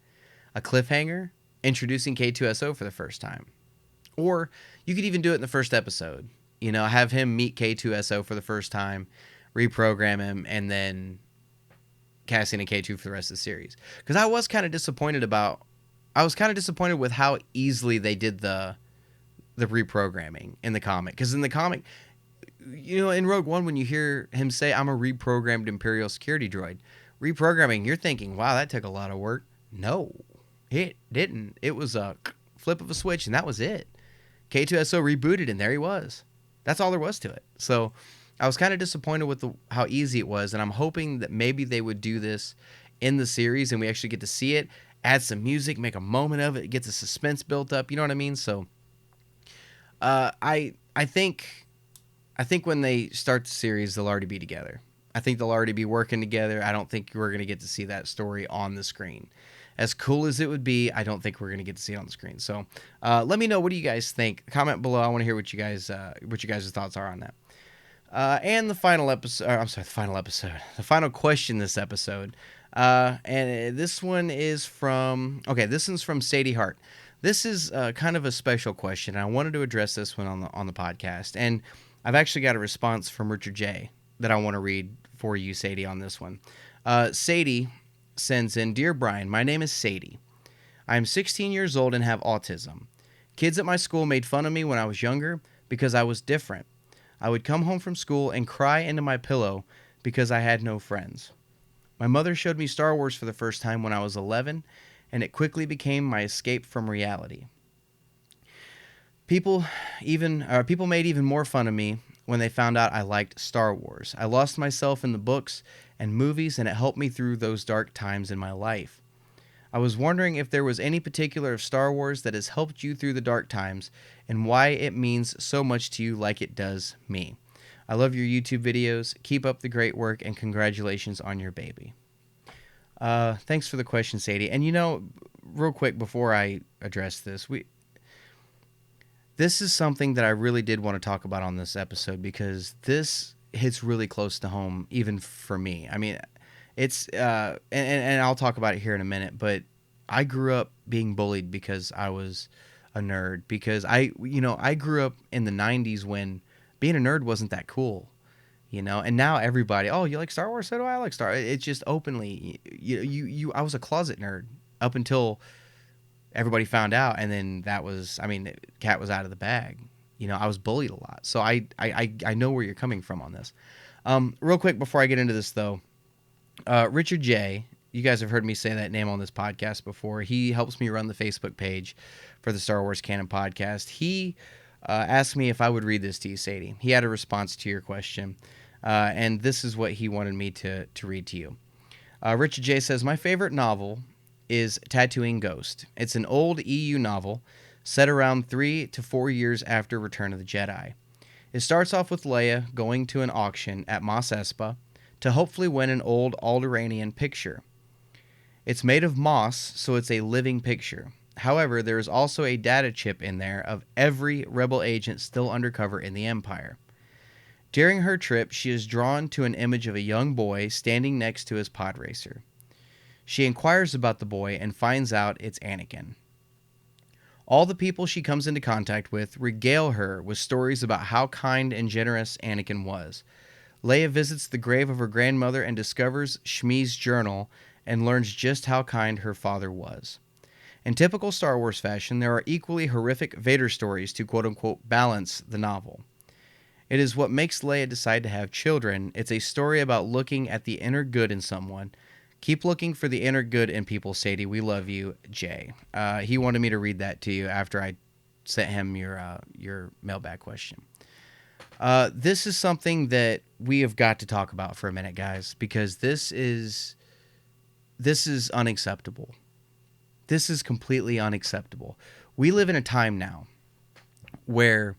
a cliffhanger, introducing K2SO for the first time. Or you could even do it in the first episode. You know, have him meet K2SO for the first time, reprogram him, and then Cassian and K2 for the rest of the series. Because I was kind of disappointed with how easily they did the reprogramming in the comic. Because in the comic, you know, in Rogue One, when you hear him say, "I'm a reprogrammed Imperial security droid," reprogramming, you're thinking, wow, that took a lot of work. No, it didn't. It was a flip of a switch, and that was it. K2SO rebooted, and there he was. That's all there was to it. So I was kind of disappointed with how easy it was, and I'm hoping that maybe they would do this in the series, and we actually get to see it, add some music, make a moment of it, get the suspense built up. You know what I mean? So I think when they start the series, they'll already be together. I think they'll already be working together. I don't think we're going to get to see that story on the screen. As cool as it would be, I don't think we're going to get to see it on the screen. So let me know, what do you guys think? Comment below. I want to hear what you guys' thoughts are on that. And the final question this episode. And this one is from Sadie Hart. This is kind of a special question, and I wanted to address this one on the podcast. And I've actually got a response from Richard J. that I want to read for you, Sadie, on this one. Sadie sends in, "Dear Brian, my name is Sadie. I am 16 years old and have autism. Kids at my school made fun of me when I was younger because I was different. I would come home from school and cry into my pillow because I had no friends. My mother showed me Star Wars for the first time when I was 11, and it quickly became my escape from reality. People made even more fun of me when they found out I liked Star Wars. I lost myself in the books and movies, and it helped me through those dark times in my life. I was wondering if there was any particular of Star Wars that has helped you through the dark times and why it means so much to you like it does me. I love your YouTube videos. Keep up the great work, and congratulations on your baby." Thanks for the question, Sadie. And you know, real quick before I address this, this is something that I really did want to talk about on this episode because hits really close to home, even for me. I mean, it's and I'll talk about it here in a minute, but I grew up being bullied because I was a nerd, because I grew up in the 90s when being a nerd wasn't that cool, you know, and now everybody, "Oh, you like Star Wars? So do I. Like Star Wars." It's just openly, I was a closet nerd up until everybody found out, and then cat was out of the bag. You know, I was bullied a lot. So I know where you're coming from on this. Real quick before I get into this, though, Richard J., you guys have heard me say that name on this podcast before. He helps me run the Facebook page for the Star Wars Canon podcast. He asked me if I would read this to you, Sadie. He had a response to your question, and this is what he wanted me to read to you. Richard J. says, "My favorite novel is Tattooing Ghost. It's an old EU novel set around 3 to 4 years after Return of the Jedi. It starts off with Leia going to an auction at Mos Espa to hopefully win an old Alderaanian picture. It's made of moss, so it's a living picture. However, there is also a data chip in there of every rebel agent still undercover in the Empire. During her trip, she is drawn to an image of a young boy standing next to his pod racer. She inquires about the boy and finds out it's Anakin. All the people she comes into contact with regale her with stories about how kind and generous Anakin was. Leia visits the grave of her grandmother and discovers Shmi's journal and learns just how kind her father was. In typical Star Wars fashion, there are equally horrific Vader stories to quote-unquote balance the novel. It is what makes Leia decide to have children. It's a story about looking at the inner good in someone. Keep looking for the inner good in people, Sadie. We love you, Jay. He wanted me to read that to you after I sent him your mailbag question. This is something that we have got to talk about for a minute, guys, because this is unacceptable. This is completely unacceptable. We live in a time now where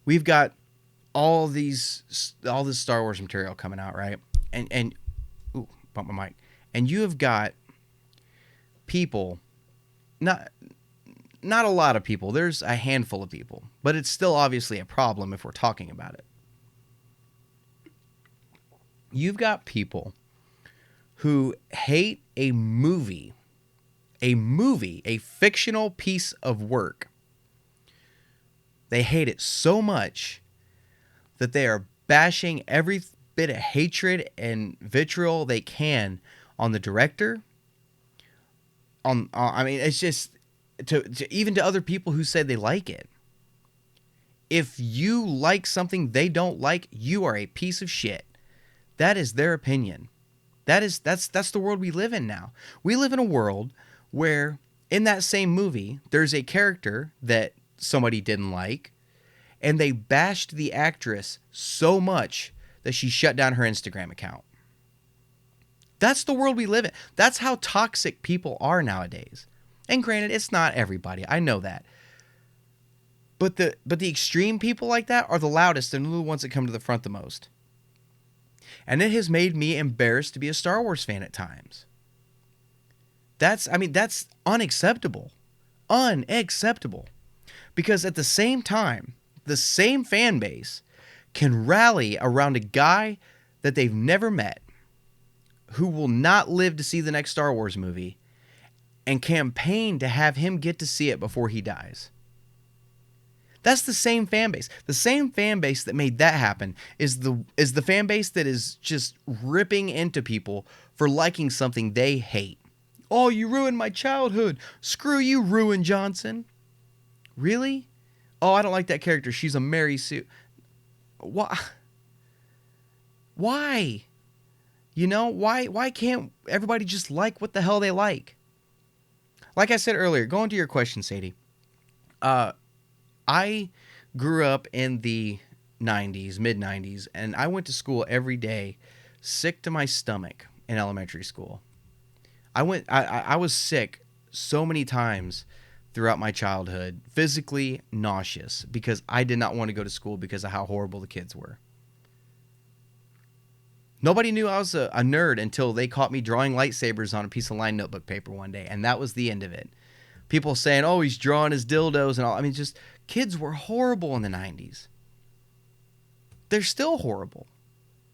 we've got all this Star Wars material coming out, right? And ooh, bump my mic. And you have got people, not a lot of people. There's a handful of people, but it's still obviously a problem if we're talking about it. You've got people who hate a movie, a fictional piece of work. They hate it so much that they are bashing every bit of hatred and vitriol they can on the director. I mean, it's just even to other people who say they like it. If you like something they don't like, you are a piece of shit. That is their opinion. That's the world we live in now. We live in a world where in that same movie, there's a character that somebody didn't like, and they bashed the actress so much that she shut down her Instagram account. That's the world we live in. That's how toxic people are nowadays. And granted, it's not everybody. I know that. But the extreme people like that are the loudest and the ones that come to the front the most. And it has made me embarrassed to be a Star Wars fan at times. That's unacceptable. Unacceptable. Because at the same time, the same fan base can rally around a guy that they've never met, who will not live to see the next Star Wars movie, and campaign to have him get to see it before he dies. That's the same fan base. The same fan base that made that happen is the fan base that is just ripping into people for liking something they hate. Oh, you ruined my childhood. Screw you, Ruin Johnson. Really? Oh, I don't like that character. She's a Mary Sue. Why? Why? You know, why can't everybody just like what the hell they like? Like I said earlier, going to your question, Sadie. I grew up in the 90s, mid-90s, and I went to school every day sick to my stomach in elementary school. I was sick so many times throughout my childhood, physically nauseous, because I did not want to go to school because of how horrible the kids were. Nobody knew I was a nerd until they caught me drawing lightsabers on a piece of lined notebook paper one day, and that was the end of it. People saying, oh, he's drawing his dildos and all. I mean, just kids were horrible in the 90s. They're still horrible.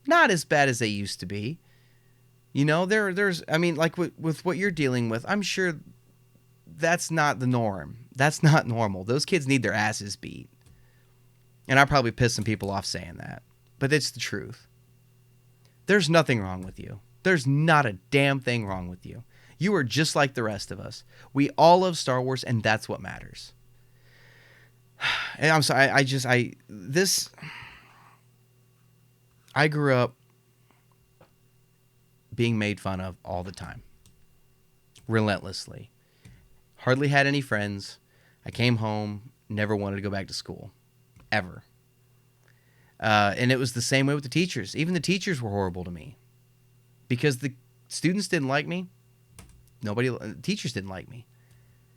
Not as bad as they used to be. You know, there's, I mean, like with what you're dealing with, I'm sure that's not the norm. That's not normal. Those kids need their asses beat. And I probably pissed some people off saying that. But it's the truth. There's nothing wrong with you. There's not a damn thing wrong with you. You are just like the rest of us. We all love Star Wars, and that's what matters. And I'm sorry, I grew up being made fun of all the time. Relentlessly. Hardly had any friends. I came home, never wanted to go back to school. Ever. And it was the same way with the teachers. Even the teachers were horrible to me. Because the students didn't like me. Teachers didn't like me.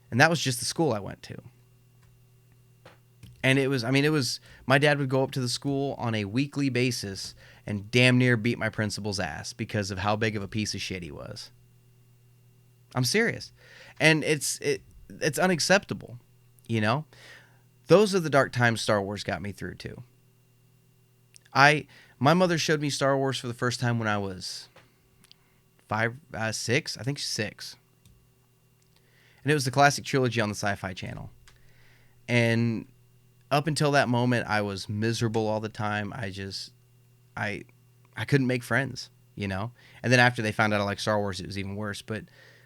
And that was just the school I went to. And it was, my dad would go up to the school on a weekly basis and damn near beat my principal's ass because of how big of a piece of shit he was. I'm serious. And it's unacceptable, you know? Those are the dark times Star Wars got me through too. My mother showed me Star Wars for the first time when I was 6, I think 6. And it was the classic trilogy on the Sci-Fi Channel. And up until that moment, I was miserable all the time. I couldn't make friends. you know? And then after they found out I like Star Wars, it was even worse. But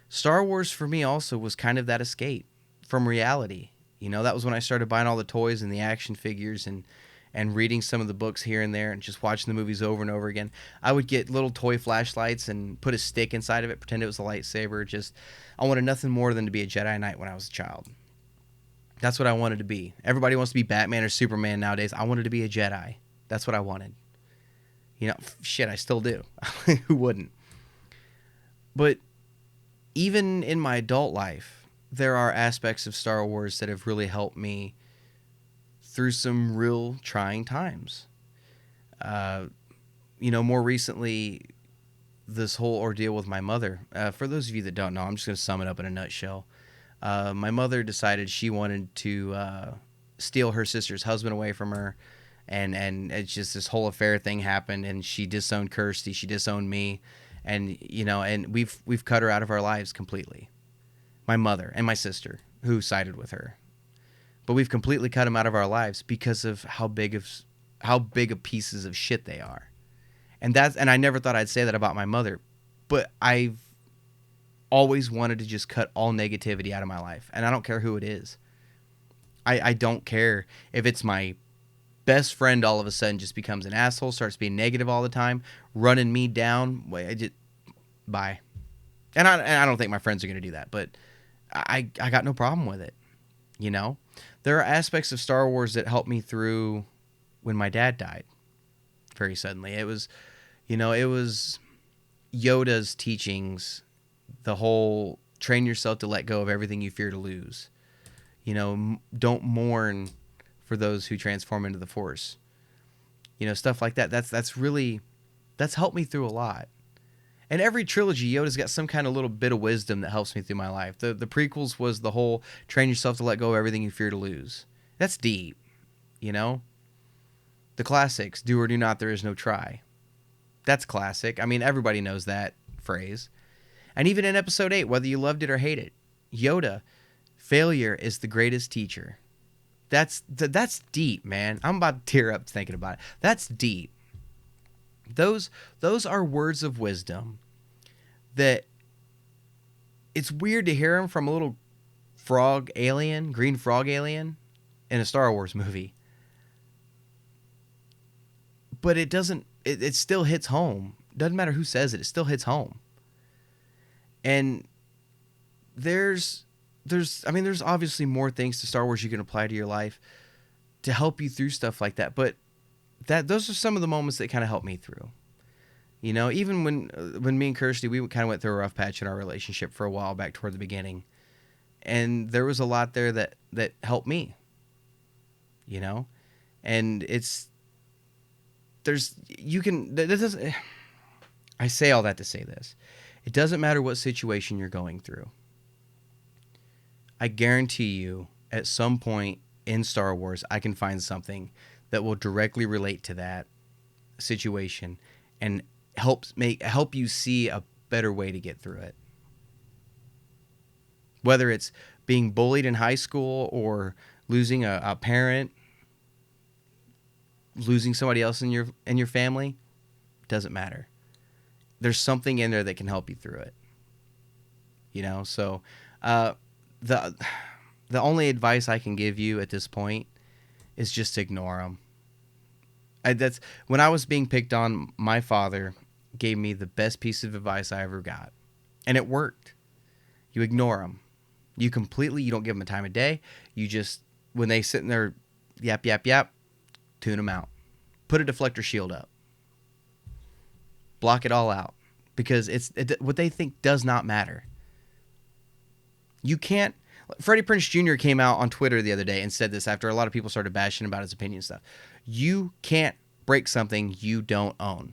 Star Wars for me also was kind of that escape from reality. You know, that was when I started buying all the toys and the action figures and reading some of the books here and there and just watching the movies over and over again. I would get little toy flashlights and put a stick inside of it, pretend it was a lightsaber. Just, I wanted nothing more than to be a Jedi Knight when I was a child. That's what I wanted to be. Everybody wants to be Batman or Superman nowadays. I wanted to be a Jedi. That's what I wanted. You know, shit, I still do. Who wouldn't? But even in my adult life, there are aspects of Star Wars that have really helped me through some real trying times. You know, more recently, this whole ordeal with my mother. For those of you that don't know, I'm just going to sum it up in a nutshell. My mother decided she wanted to steal her sister's husband away from her. And it's just this whole affair thing happened, and she disowned Kirsty. She disowned me. And, you know, and we've cut her out of our lives completely. My mother and my sister, who sided with her. But we've completely cut them out of our lives because of how big of pieces of shit they are. And I never thought I'd say that about my mother, but I've always wanted to just cut all negativity out of my life. And I don't care who it is. I don't care if it's my best friend all of a sudden just becomes an asshole, starts being negative all the time, running me down. Bye. And I don't think my friends are going to do that, but I got no problem with it. You know, there are aspects of Star Wars that helped me through when my dad died very suddenly. It was Yoda's teachings, the whole train yourself to let go of everything you fear to lose. You know, don't mourn for those who transform into the Force. You know, stuff like that. That's helped me through a lot. And every trilogy, Yoda's got some kind of little bit of wisdom that helps me through my life. The prequels was the whole train yourself to let go of everything you fear to lose. That's deep, you know? The classics, do or do not, there is no try. That's classic. I mean, everybody knows that phrase. And even in episode 8, whether you loved it or hate it, Yoda, failure is the greatest teacher. That's deep, man. I'm about to tear up thinking about it. That's deep. Those are words of wisdom that it's weird to hear them from a little green frog alien in a Star Wars movie. But it still hits home. Doesn't matter who says it, it still hits home. And there's obviously more things to Star Wars you can apply to your life to help you through stuff like that. But those are some of the moments that kind of helped me through. You know, even when me and Kirsty, we kind of went through a rough patch in our relationship for a while back toward the beginning. And there was a lot there that helped me. You know? And I say all that to say this. It doesn't matter what situation you're going through. I guarantee you, at some point in Star Wars, I can find something that will directly relate to that situation and help you see a better way to get through it. Whether it's being bullied in high school or losing a parent, losing somebody else in your family, doesn't matter. There's something in there that can help you through it. You know, so the only advice I can give you at this point is just ignore them. That's when I was being picked on. My father gave me the best piece of advice I ever got, and it worked. You ignore them. You don't give them a time of day. You just, when they sit in there, yap, yap, yap, tune them out. Put a deflector shield up. Block it all out, because what they think does not matter. You can't. Freddie Prinze Jr. came out on Twitter the other day and said this after a lot of people started bashing about his opinion and stuff. You can't break something you don't own.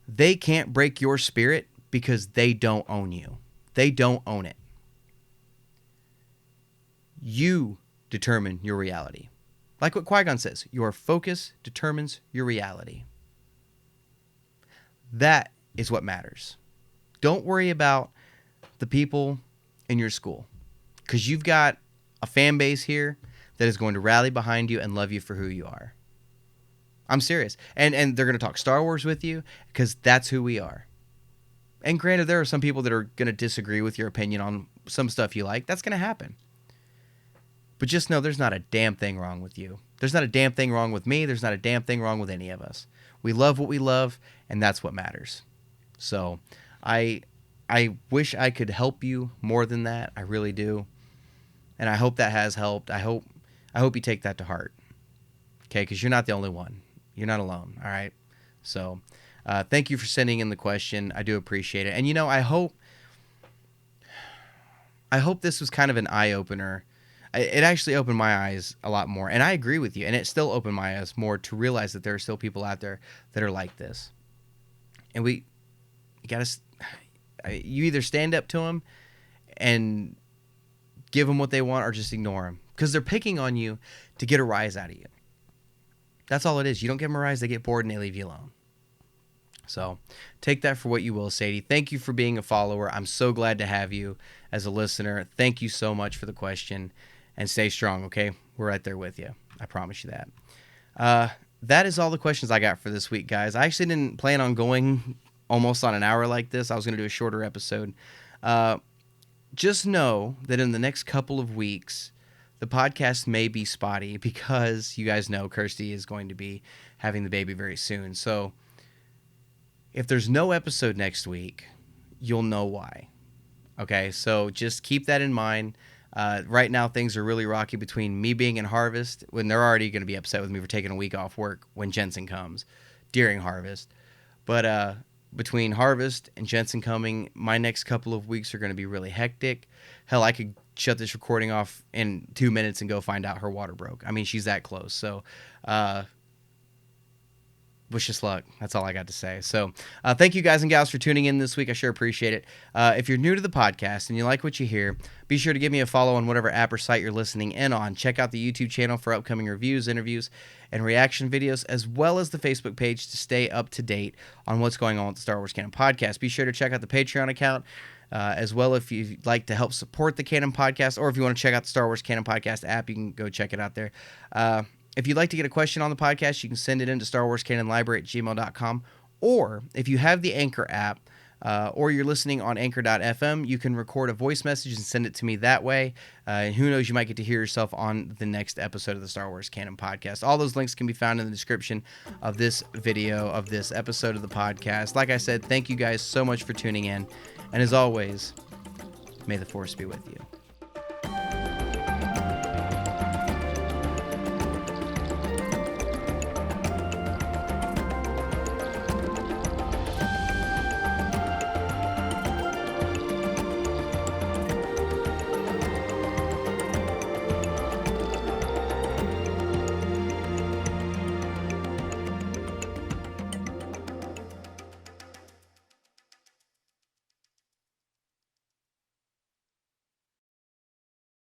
They can't break your spirit because they don't own you. They don't own it. You determine your reality. Like what Qui-Gon says, your focus determines your reality. That is what matters. Don't worry about the people in your school, because you've got a fan base here that is going to rally behind you and love you for who you are. I'm serious. And they're going to talk Star Wars with you because that's who we are. And granted, there are some people that are going to disagree with your opinion on some stuff you like. That's going to happen. But just know there's not a damn thing wrong with you. There's not a damn thing wrong with me. There's not a damn thing wrong with any of us. We love what we love, and that's what matters. So I wish I could help you more than that. I really do. And I hope that has helped. I hope you take that to heart. Okay, because you're not the only one. You're not alone, all right? So thank you for sending in the question. I do appreciate it. And, you know, I hope this was kind of an eye-opener. It actually opened my eyes a lot more. And I agree with you. And it still opened my eyes more to realize that there are still people out there that are like this. And you either stand up to them and give them what they want or just ignore them. Because they're picking on you to get a rise out of you. That's all it is. You don't give them a rise, they get bored and they leave you alone. So take that for what you will, Sadie. Thank you for being a follower. I'm so glad to have you as a listener. Thank you so much for the question. And stay strong, okay? We're right there with you. I promise you that. That is all the questions I got for this week, guys. I actually didn't plan on going almost on an hour like this. I was going to do a shorter episode. Just know that in the next couple of weeks, the podcast may be spotty because you guys know Kirsty is going to be having the baby very soon. So if there's no episode next week, you'll know why. Okay, so just keep that in mind. Right now, things are really rocky between me being in Harvest, when they're already going to be upset with me for taking a week off work when Jensen comes during Harvest. But between Harvest and Jensen coming, my next couple of weeks are going to be really hectic. Hell, I could shut this recording off in 2 minutes and go find out her water broke. I mean, she's that close. So, wish us luck. That's all I got to say. So thank you guys and gals for tuning in this week. I sure appreciate it. If you're new to the podcast and you like what you hear, be sure to give me a follow on whatever app or site you're listening in on. Check out the YouTube channel for upcoming reviews, interviews, and reaction videos, as well as the Facebook page to stay up to date on what's going on with the Star Wars Canon podcast. Be sure to check out the Patreon account as well if you'd like to help support the Canon podcast, or if you want to check out the Star Wars Canon podcast app, you can go check it out there. If you'd like to get a question on the podcast, you can send it into StarWarsCanonLibrary@gmail.com. Or if you have the Anchor app or you're listening on Anchor.fm, you can record a voice message and send it to me that way. And who knows, you might get to hear yourself on the next episode of the Star Wars Canon podcast. All those links can be found in the description of this video, of this episode of the podcast. Like I said, thank you guys so much for tuning in. And as always, may the Force be with you.